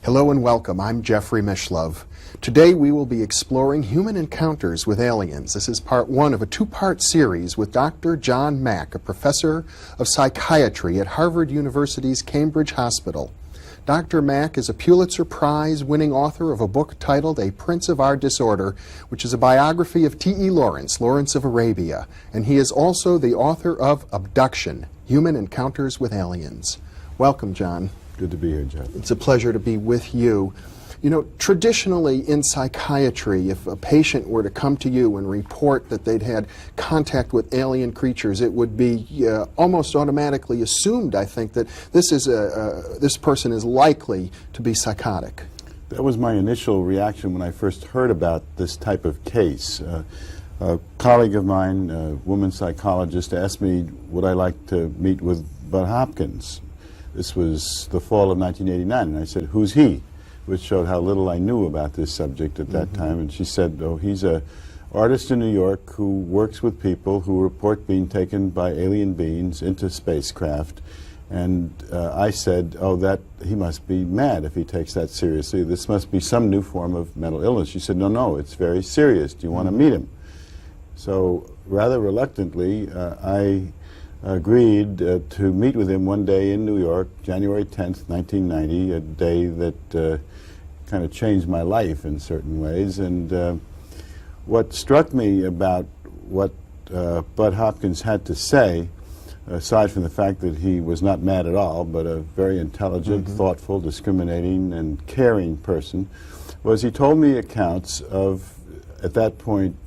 Hello and welcome. I'm Jeffrey Mishlove. Today we will be exploring human encounters with aliens. This is part one of a two-part series with Dr. John Mack, a professor of psychiatry at Harvard University's Cambridge Hospital. Dr. Mack is a Pulitzer Prize-winning author of a book titled A Prince of Our Disorder, which is a biography of T.E. Lawrence, Lawrence of Arabia. And he is also the author of Abduction, Human Encounters with Aliens. Welcome, John. Good to be here, Jeff. It's a pleasure to be with you. You know, traditionally in psychiatry, if a patient were to come to you and report that they'd had contact with alien creatures, it would be almost automatically assumed, I think, that this person is likely to be psychotic. That was my initial reaction when I first heard about this type of case. A colleague of mine, a woman psychologist, asked me would I like to meet with Bud Hopkins. This was the fall of 1989, and I said, "Who's he?" which showed how little I knew about this subject at that time. And she said, "Oh, he's an artist in New York who works with people who report being taken by alien beings into spacecraft." And I said, "Oh, he must be mad if he takes that seriously. This must be some new form of mental illness." She said, "No, it's very serious. Do you want to meet him?" So rather reluctantly, I agreed to meet with him one day in New York, January 10th, 1990, a day that kind of changed my life in certain ways. And what struck me about what Bud Hopkins had to say, aside from the fact that he was not mad at all, but a very intelligent, thoughtful, discriminating, and caring person, was he told me accounts of, at that point,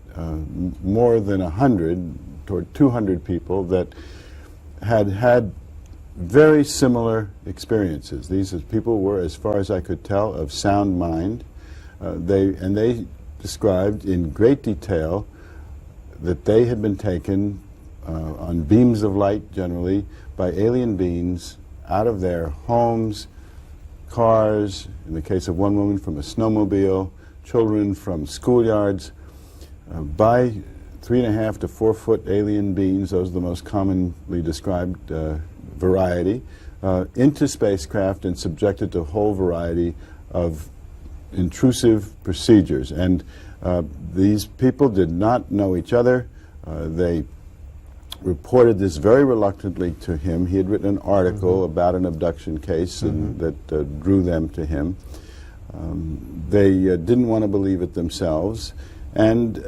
more than 100 toward 200 people that had very similar experiences. These people were, as far as I could tell, of sound mind. They described in great detail that they had been taken on beams of light, generally, by alien beings out of their homes, cars, in the case of one woman from a snowmobile, children from schoolyards, by 3.5 to 4 foot alien beings, those are the most commonly described variety, into spacecraft and subjected to a whole variety of intrusive procedures. And these people did not know each other. They reported this very reluctantly to him. He had written an article about an abduction case and that drew them to him. They didn't want to believe it themselves. And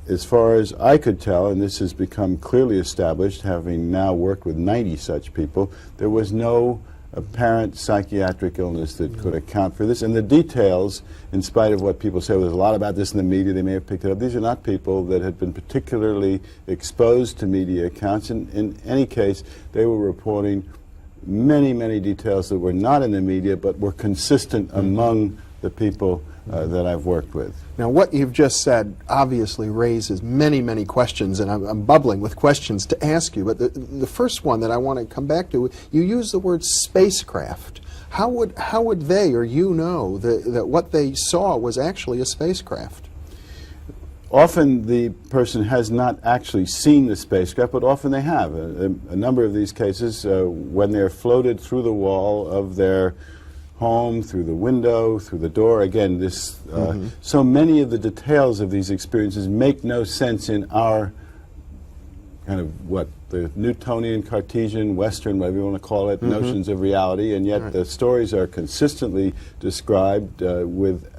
as far as I could tell, and this has become clearly established, having now worked with 90 such people, there was no apparent psychiatric illness that could account for this. And the details, in spite of what people say, there's a lot about this in the media, they may have picked it up, these are not people that had been particularly exposed to media accounts. In any case, they were reporting many, many details that were not in the media, but were consistent among the people that I've worked with. Now, what you've just said obviously raises many, many questions, and I'm bubbling with questions to ask you. But the first one that I want to come back to, you use the word spacecraft. How would they or you know that what they saw was actually a spacecraft? Often the person has not actually seen the spacecraft, but often they have. A number of these cases, when they're floated through the wall of their home, through the window, through the door. Again, this so many of the details of these experiences make no sense in our kind of the Newtonian, Cartesian, Western, whatever you want to call it, notions of reality, and yet the stories are consistently described with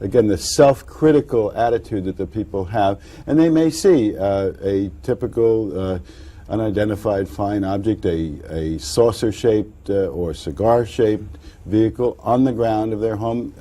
again, the self-critical attitude that the people have, and they may see a typical unidentified flying object, a saucer-shaped or cigar-shaped vehicle on the ground of their home,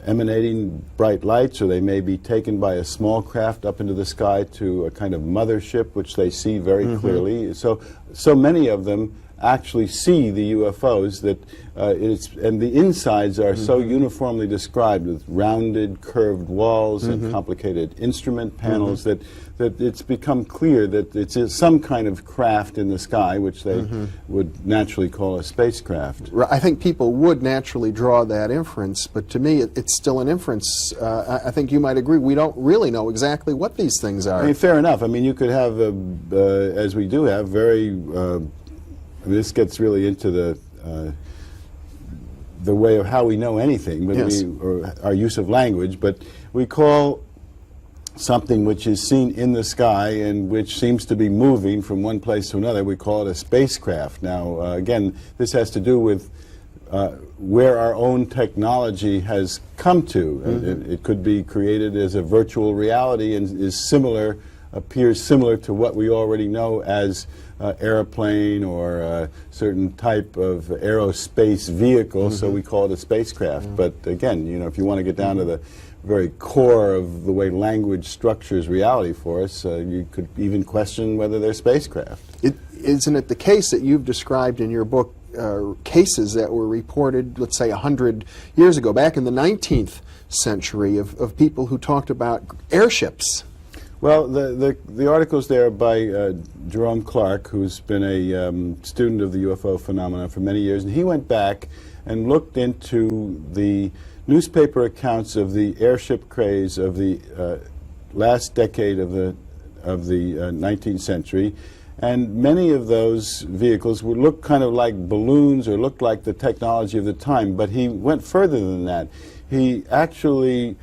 emanating bright lights, or they may be taken by a small craft up into the sky to a kind of mothership, which they see very clearly. So many of them actually see the UFOs that and the insides are so uniformly described with rounded, curved walls and complicated instrument panels that it's become clear that it's some kind of craft in the sky, which they would naturally call a spacecraft. I think people would naturally draw that inference, but to me it's still an inference. I think you might agree, we don't really know exactly what these things are. I mean, fair enough. I mean, you could have, as we do have, very... I mean, this gets really into the way of how we know anything, but Yes. or our use of language, but we call something which is seen in the sky and which seems to be moving from one place to another, we call it a spacecraft. Now, again, this has to do with where our own technology has come to. It could be created as a virtual reality and is similar, appears similar to what we already know as airplane or a certain type of aerospace vehicle, so we call it a spacecraft. But again, you know, if you want to get down to the very core of the way language structures reality for us, you could even question whether they're spacecraft. Isn't it the case that you've described in your book cases that were reported, let's say, 100 years ago, back in the 19th century, of people who talked about airships? Well, the articles there are by Jerome Clark, who's been a student of the UFO phenomena for many years, and he went back and looked into the newspaper accounts of the airship craze of the last decade of the 19th century, and many of those vehicles would look kind of like balloons or looked like the technology of the time, but he went further than that. He actually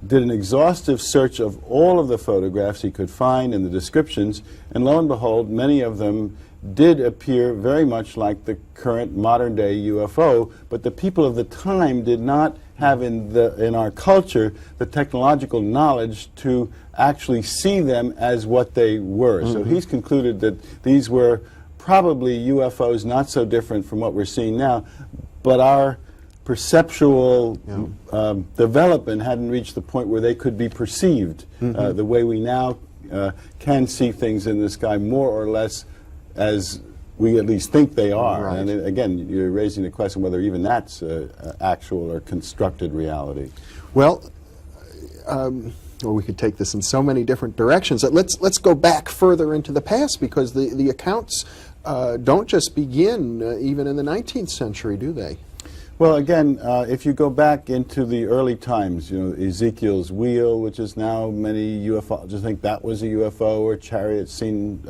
did an exhaustive search of all of the photographs he could find and the descriptions, and lo and behold, many of them did appear very much like the current modern-day UFO, but the people of the time did not have in our culture the technological knowledge to actually see them as what they were. So he's concluded that these were probably UFOs not so different from what we're seeing now, but our perceptual development hadn't reached the point where they could be perceived the way we now can see things in the sky more or less as we at least think they are. Right. And again, you're raising the question whether even that's actual or constructed reality. Well, we could take this in so many different directions. Let's go back further into the past, because the accounts don't just begin even in the 19th century, do they? Well, again, if you go back into the early times, you know, Ezekiel's wheel, which is now many ufologists think that was a UFO, or chariots seen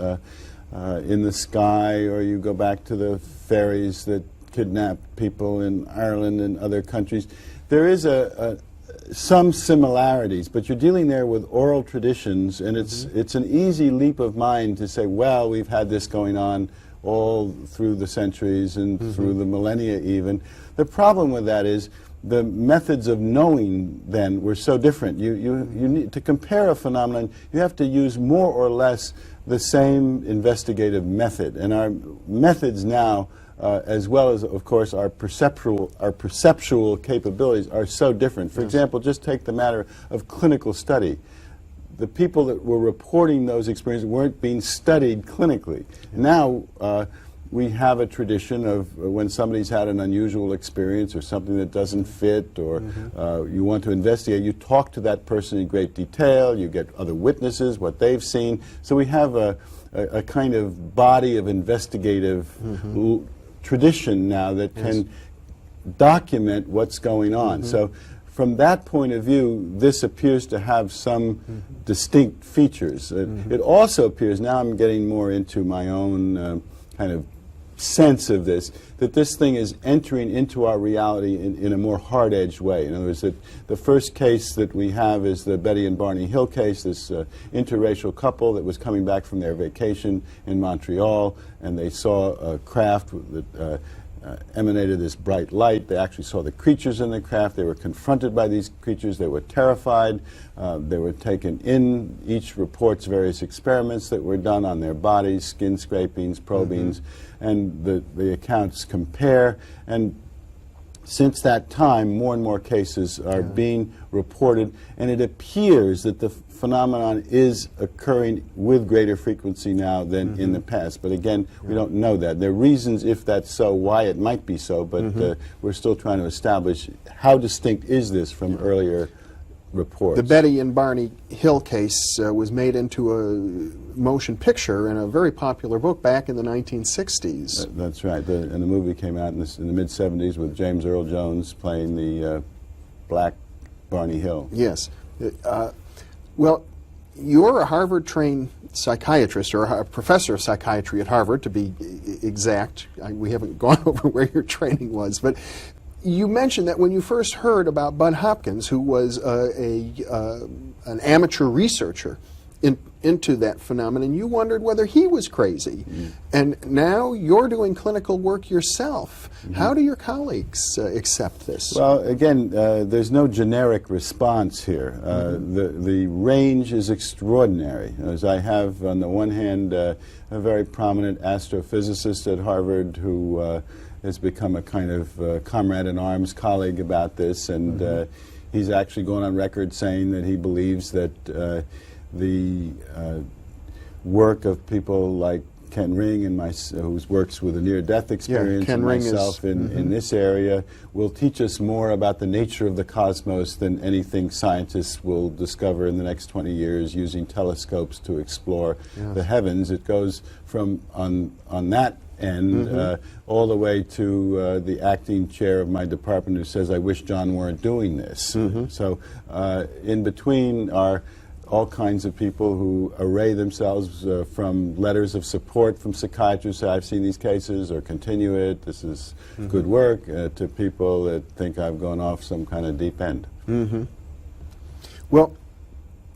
in the sky, or you go back to the ferries that kidnapped people in Ireland and other countries. There is some similarities, but you're dealing there with oral traditions, and it's an easy leap of mind to say, well, we've had this going on all through the centuries and through the millennia even. The problem with that is the methods of knowing then were so different. You need to compare a phenomenon, you have to use more or less the same investigative method, and our methods now, as well as, of course, our perceptual capabilities are so different. For example, just take the matter of clinical study. The people that were reporting those experiences weren't being studied clinically. Now we have a tradition of when somebody's had an unusual experience or something that doesn't fit, or you want to investigate, you talk to that person in great detail, you get other witnesses, what they've seen. So we have a kind of body of investigative tradition now that can document what's going on. So from that point of view, this appears to have some distinct features. It also appears, now I'm getting more into my own kind of sense of this, that this thing is entering into our reality in a more hard-edged way. In other words, that the first case that we have is the Betty and Barney Hill case, this interracial couple that was coming back from their vacation in Montreal, and they saw a craft that emanated this bright light. They actually saw the creatures in the craft. They were confronted by these creatures. They were terrified. They were taken in. Each reports various experiments that were done on their bodies, skin scrapings, probings, and the accounts compare. And since that time, more and more cases are being reported, and it appears that the phenomenon is occurring with greater frequency now than in the past. But again, we don't know that. There are reasons, if that's so, why it might be so, but we're still trying to establish how distinct is this from earlier reports. The Betty and Barney Hill case was made into a motion picture and a very popular book back in the 1960s. That's right. And the movie came out in the mid-70s with James Earl Jones playing the black Barney Hill. Yes. Well, you're a Harvard-trained psychiatrist, or a professor of psychiatry at Harvard, to be exact. We haven't gone over where your training was, but you mentioned that when you first heard about Bud Hopkins, who was an amateur researcher into that phenomenon, you wondered whether he was crazy. And now you're doing clinical work yourself. How do your colleagues accept this? Well, again, there's no generic response here. The range is extraordinary. As I have, on the one hand, a very prominent astrophysicist at Harvard who has become a kind of comrade-in-arms colleague about this, and he's actually gone on record saying that he believes that the work of people like Ken Ring and who works with a near-death experience, and myself in this area, will teach us more about the nature of the cosmos than anything scientists will discover in the next 20 years using telescopes to explore the heavens. It goes from on that end all the way to the acting chair of my department who says, I wish John weren't doing this. So in between are all kinds of people who array themselves from letters of support from psychiatrists, say, I've seen these cases, or continue it, this is good work, to people that think I've gone off some kind of deep end. Well,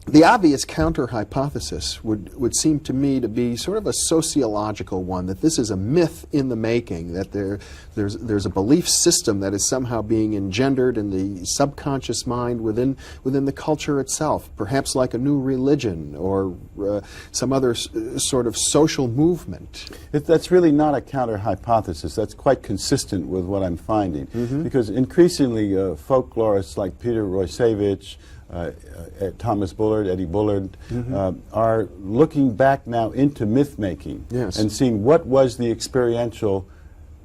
the obvious counter-hypothesis would seem to me to be sort of a sociological one, that this is a myth in the making, that there's a belief system that is somehow being engendered in the subconscious mind within the culture itself, perhaps like a new religion or some other sort of social movement. That's really not a counter-hypothesis. That's quite consistent with what I'm finding, because increasingly folklorists like Peter Roysevich, Thomas Bullard, Eddie Bullard, are looking back now into myth-making and seeing what was the experiential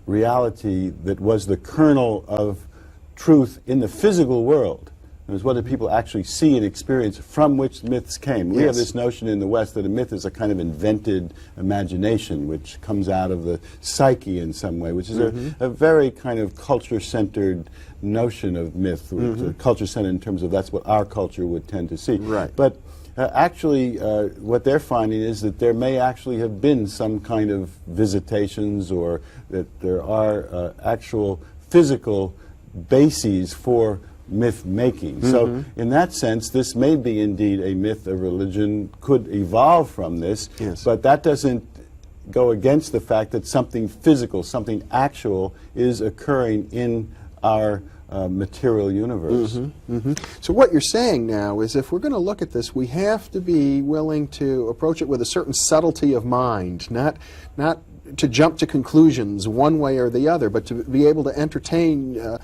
reality that was the kernel of truth in the physical world. It was what did people actually see and experience from which myths came. We have this notion in the West that a myth is a kind of invented imagination which comes out of the psyche in some way, which is a very kind of culture-centered notion of myth, culture-centered in terms of that's what our culture would tend to see. But actually, what they're finding is that there may actually have been some kind of visitations, or that there are actual physical bases for myth-making. So in that sense, this may be indeed a myth. A religion could evolve from this, but that doesn't go against the fact that something physical, something actual is occurring in our material universe. So what you're saying now is, if we're going to look at this, we have to be willing to approach it with a certain subtlety of mind, not to jump to conclusions one way or the other, but to be able to entertain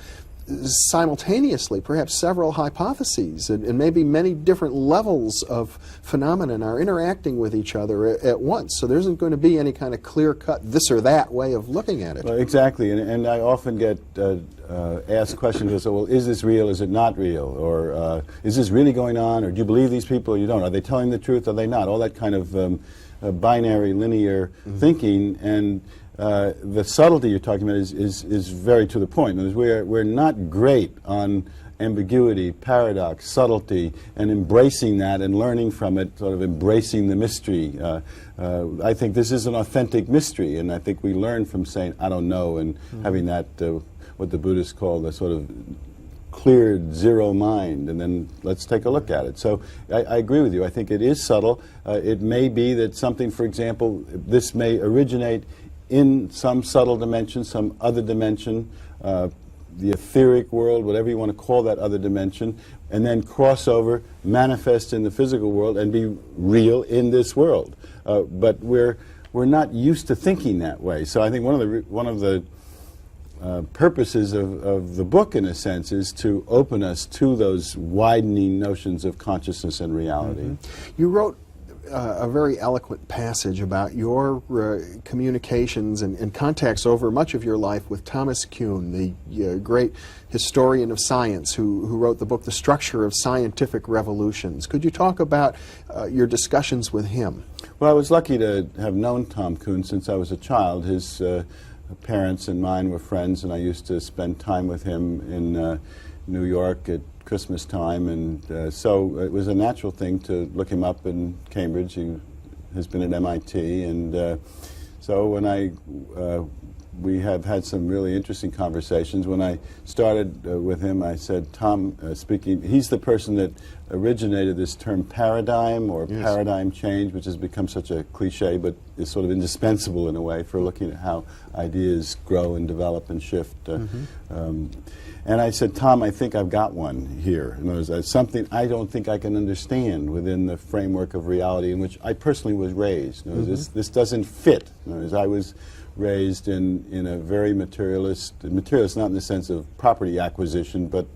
simultaneously perhaps several hypotheses, and maybe many different levels of phenomenon are interacting with each other at once. So there isn't going to be any kind of clear-cut this or that way of looking at it. Well, exactly, and I often get asked questions, well, is this real, is it not real, or is this really going on, or do you believe these people or you don't? Are they telling the truth, are they not? All that kind of binary, linear thinking, and the subtlety you're talking about is very to the point. We're not great on ambiguity, paradox, subtlety, and embracing that and learning from it, sort of embracing the mystery. I think this is an authentic mystery, and I think we learn from saying, I don't know, and having that, what the Buddhists call the sort of cleared zero mind, and then let's take a look at it. So I agree with you. I think it is subtle. It may be that something, for example, this may originate in some subtle dimension, some other dimension, the etheric world, whatever you want to call that other dimension, and then cross over, manifest in the physical world, and be real in this world. But we're not used to thinking that way. So I think one of the purposes of the book, in a sense, is to open us to those widening notions of consciousness and reality. You wrote a very eloquent passage about your communications and contacts over much of your life with Thomas Kuhn, the great historian of science who wrote the book The Structure of Scientific Revolutions. Could you talk about your discussions with him? Well, I was lucky to have known Tom Kuhn since I was a child. His parents and mine were friends, and I used to spend time with him in New York at Christmas time, and so it was a natural thing to look him up in Cambridge. He has been at MIT, and so when we have had some really interesting conversations. When I started with him, I said, Tom, he's the person that originated this term paradigm or paradigm change, which has become such a cliche, but is sort of indispensable in a way for looking at how ideas grow and develop and shift. And I said, Tom, I think I've got one here. In other words, something I don't think I can understand within the framework of reality in which I personally was raised. In other words, this doesn't fit. In other words, I was raised in a very materialist not in the sense of property acquisition, but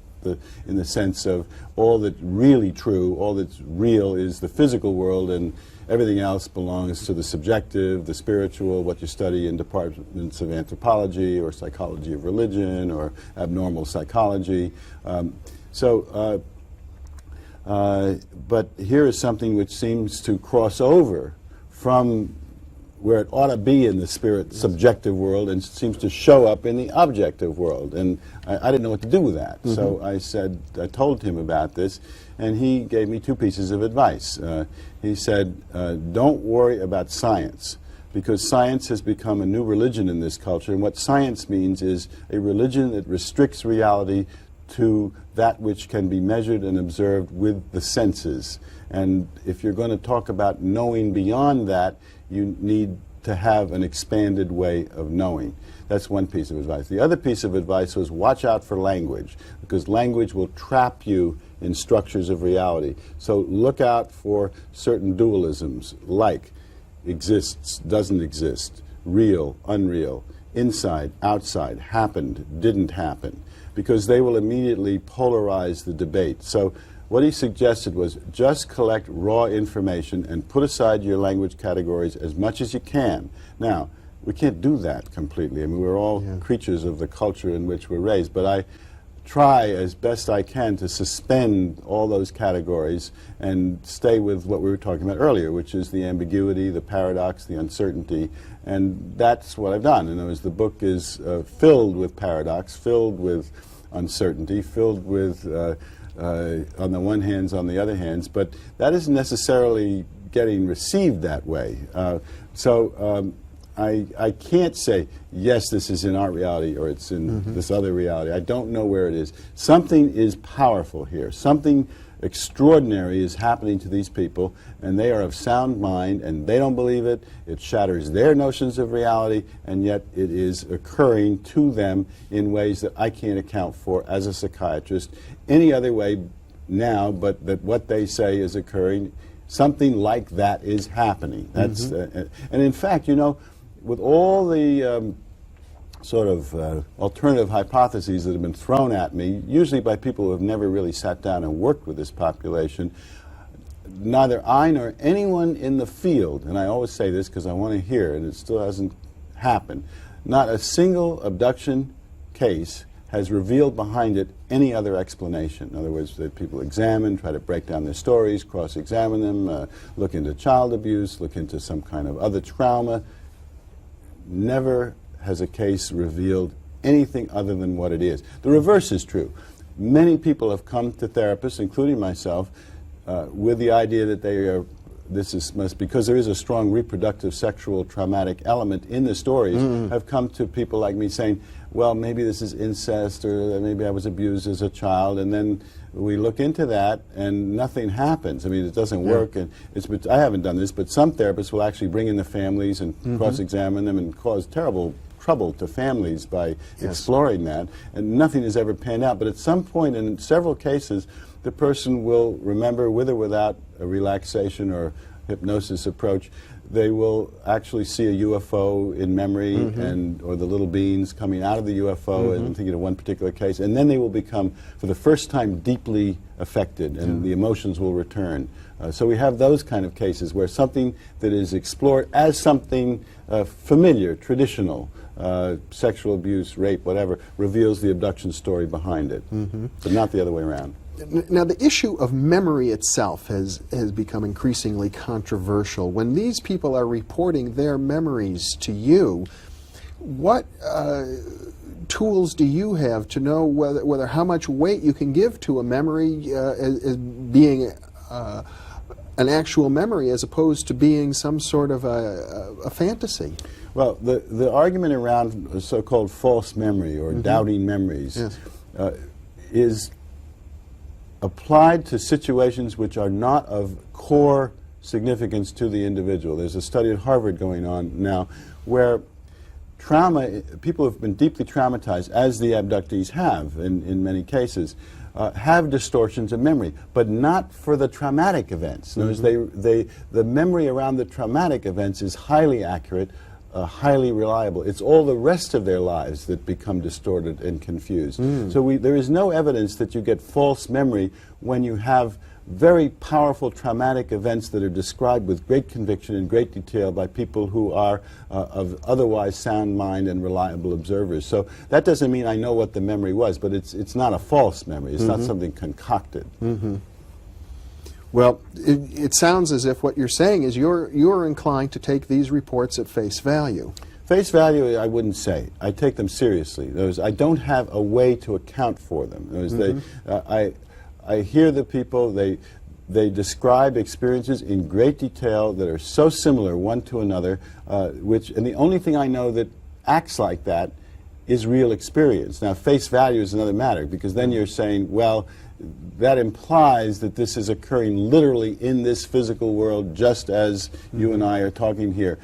in the sense of all that's really true, all that's real is the physical world, and everything else belongs to the subjective, the spiritual, what you study in departments of anthropology or psychology of religion or abnormal psychology. But here is something which seems to cross over from where it ought to be in the spirit subjective world and seems to show up in the objective world. And I didn't know what to do with that. So I told him about this, and he gave me two pieces of advice. He said, don't worry about science, because science has become a new religion in this culture, and what science means is a religion that restricts reality to that which can be measured and observed with the senses. And if you're going to talk about knowing beyond that, you need to have an expanded way of knowing. That's one piece of advice. The other piece of advice was watch out for language, because language will trap you in structures of reality. So look out for certain dualisms, like exists, doesn't exist, real, unreal, inside, outside, happened, didn't happen, because they will immediately polarize the debate. So what he suggested was just collect raw information and put aside your language categories as much as you can. Now, we can't do that completely. I mean, we're all creatures of the culture in which we're raised, but I try as best I can to suspend all those categories and stay with what we were talking about earlier, which is the ambiguity, the paradox, the uncertainty, and that's what I've done. In other words, the book is filled with paradox, filled with uncertainty, filled with on the one hand, on the other hand, but that isn't necessarily getting received that way. I can't say, yes, this is in our reality or it's in this other reality. I don't know where it is. Something is powerful here. Something extraordinary is happening to these people, and they are of sound mind, and they don't believe it. It shatters their notions of reality, and yet it is occurring to them in ways that I can't account for as a psychiatrist any other way now, but that what they say is occurring. Something like that is happening. That's and in fact, you know, with all the sort of alternative hypotheses that have been thrown at me, usually by people who have never really sat down and worked with this population, neither I nor anyone in the field, and I always say this because I want to hear it, and it still hasn't happened, not a single abduction case has revealed behind it any other explanation. In other words, that people examine, try to break down their stories, cross-examine them, look into child abuse, look into some kind of other trauma. Never has a case revealed anything other than what it is. The reverse is true. Many people have come to therapists, including myself, with the idea that they are, because there is a strong reproductive sexual traumatic element in the stories, have come to people like me saying, well, maybe this is incest, or maybe I was abused as a child, and then we look into that and nothing happens. I mean, it doesn't work, and I haven't done this, but some therapists will actually bring in the families and cross-examine them and cause terrible trouble to families by exploring that, and nothing has ever panned out. But at some point, in several cases, the person will remember, with or without a relaxation or hypnosis approach, they will actually see a UFO in memory, or the little beings coming out of the UFO, and I'm thinking of one particular case, and then they will become, for the first time, deeply affected, and the emotions will return. So we have those kind of cases where something that is explored as something familiar, traditional, sexual abuse, rape, whatever, reveals the abduction story behind it, but not the other way around. Now, the issue of memory itself has become increasingly controversial. When these people are reporting their memories to you, what tools do you have to know whether how much weight you can give to a memory as being an actual memory as opposed to being some sort of a fantasy? Well, the argument around so-called false memory or doubting memories is applied to situations which are not of core significance to the individual. There's a study at Harvard going on now where people have been deeply traumatized, as the abductees have in many cases, have distortions of memory, but not for the traumatic events. In other words, the memory around the traumatic events is highly accurate, highly reliable. It's all the rest of their lives that become distorted and confused. So there is no evidence that you get false memory when you have very powerful traumatic events that are described with great conviction and great detail by people who are of otherwise sound mind and reliable observers. So that doesn't mean I know what the memory was, but it's not a false memory. It's not something concocted. Well, it sounds as if what you're saying is you're inclined to take these reports at face value. Face value, I wouldn't say. I take them seriously. I don't have a way to account for them. I hear the people, they describe experiences in great detail that are so similar one to another, and the only thing I know that acts like that is real experience. Now, face value is another matter, because then you're saying, well, that implies that this is occurring literally in this physical world, just as you and I are talking here.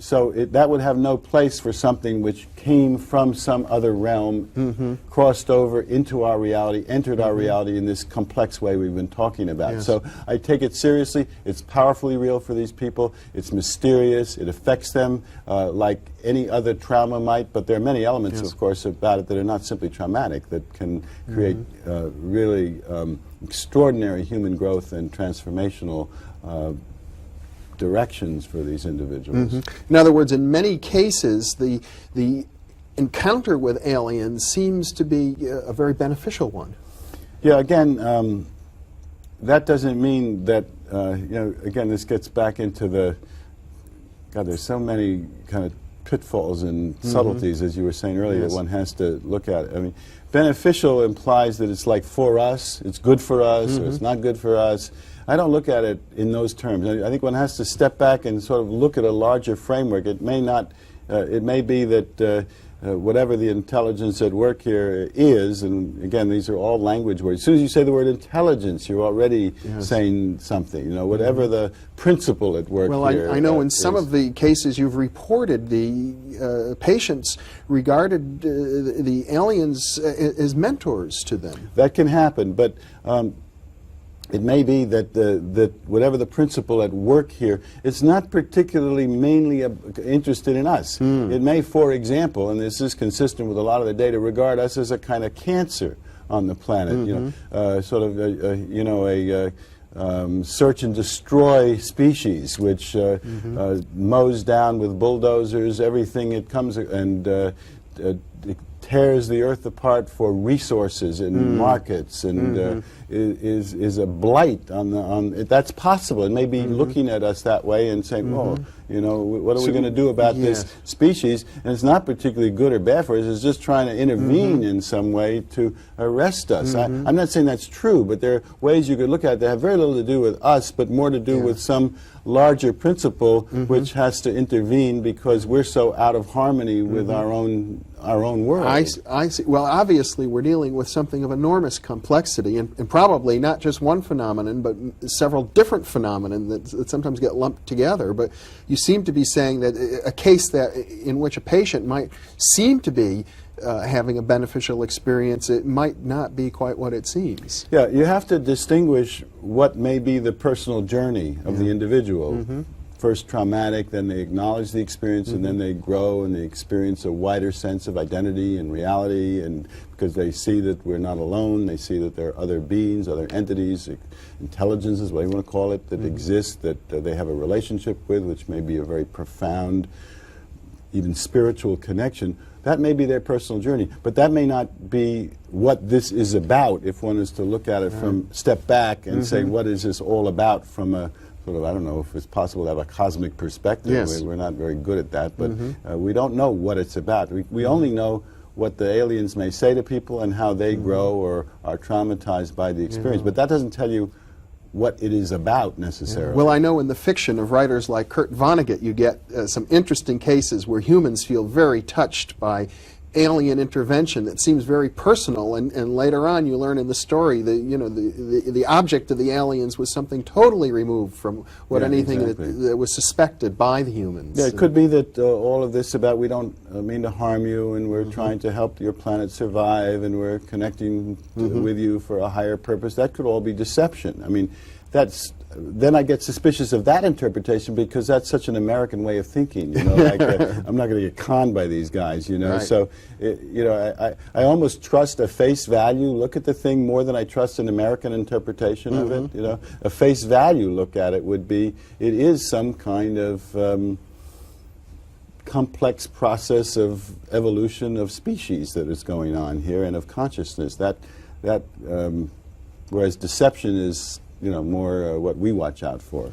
So that would have no place for something which came from some other realm, crossed over into our reality, entered our reality in this complex way we've been talking about. So I take it seriously. It's powerfully real for these people. It's mysterious. It affects them like any other trauma might, but there are many elements, of course, about it that are not simply traumatic, that can create really extraordinary human growth and transformational directions for these individuals. In other words, in many cases, the encounter with aliens seems to be a very beneficial one. Yeah, again, that doesn't mean that, again, this gets back into there's so many kind of pitfalls and subtleties, as you were saying earlier, that one has to look at. I mean, beneficial implies that it's like for us, it's good for us, or it's not good for us. I don't look at it in those terms. I think one has to step back and sort of look at a larger framework. It may not, it may be that whatever the intelligence at work here is, and again, these are all language words. As soon as you say the word intelligence, you're already saying something. You know, whatever the principle at work here. Well, I know in some of the cases you've reported, the patients regarded the aliens as mentors to them. That can happen, but it may be that that whatever the principle at work here, it's not particularly mainly interested in us. It may, for example, and this is consistent with a lot of the data, regard us as a kind of cancer on the planet. You know, sort of a search and destroy species, which mows down with bulldozers everything it comes and it tears the earth apart for resources and markets, and is a blight on that's possible. It may be looking at us that way and saying, "Oh, you know, what are we going to do about this species?" And it's not particularly good or bad for us. It's just trying to intervene in some way to arrest us. I'm not saying that's true, but there are ways you could look at it that have very little to do with us, but more to do with some larger principle which has to intervene because we're so out of harmony with our own world. I see. Well, obviously we're dealing with something of enormous complexity, and probably not just one phenomenon, but several different phenomena that sometimes get lumped together. But you seem to be saying that a case in which a patient might seem to be having a beneficial experience, it might not be quite what it seems. Yeah, you have to distinguish what may be the personal journey of the individual. First traumatic, then they acknowledge the experience, and then they grow and they experience a wider sense of identity and reality, and because they see that we're not alone, they see that there are other beings, other entities, intelligences, whatever you want to call it, that exist, that they have a relationship with, which may be a very profound, even spiritual connection. That may be their personal journey, but that may not be what this is about if one is to look at it from step back and say, what is this all about from a sort of, I don't know if it's possible to have a cosmic perspective. We're not very good at that, but we don't know what it's about. We only know what the aliens may say to people and how they grow or are traumatized by the experience. But that doesn't tell you what it is about necessarily. Well, I know in the fiction of writers like Kurt Vonnegut, you get some interesting cases where humans feel very touched by alien intervention that seems very personal, and later on you learn in the story that, you know, the object of the aliens was something totally removed from what anything that was suspected by the humans. Yeah, it could be that all of this about we don't mean to harm you, and we're trying to help your planet survive, and we're connecting with you for a higher purpose. That could all be deception. I mean, then I get suspicious of that interpretation because that's such an American way of thinking. You know, like, I'm not going to get conned by these guys. You know, Right. So you know, I almost trust a face value look at the thing more than I trust an American interpretation of it. You know, a face value look at it would be it is some kind of complex process of evolution of species that is going on here and of consciousness. Whereas deception is, you know, more what we watch out for.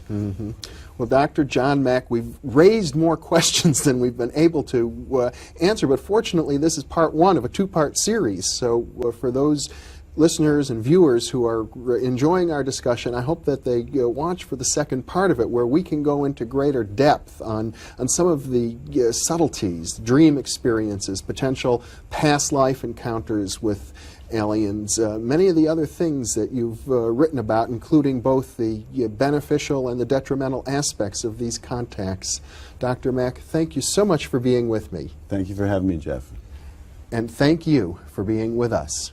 Well, Dr. John Mack, we've raised more questions than we've been able to answer, but fortunately this is part one of a two-part series. So for those listeners and viewers who are enjoying our discussion, I hope that they watch for the second part of it, where we can go into greater depth on some of the subtleties, dream experiences, potential past life encounters with aliens, many of the other things that you've written about, including both the beneficial and the detrimental aspects of these contacts. Dr. Mack, thank you so much for being with me. Thank you for having me, Jeff. And thank you for being with us.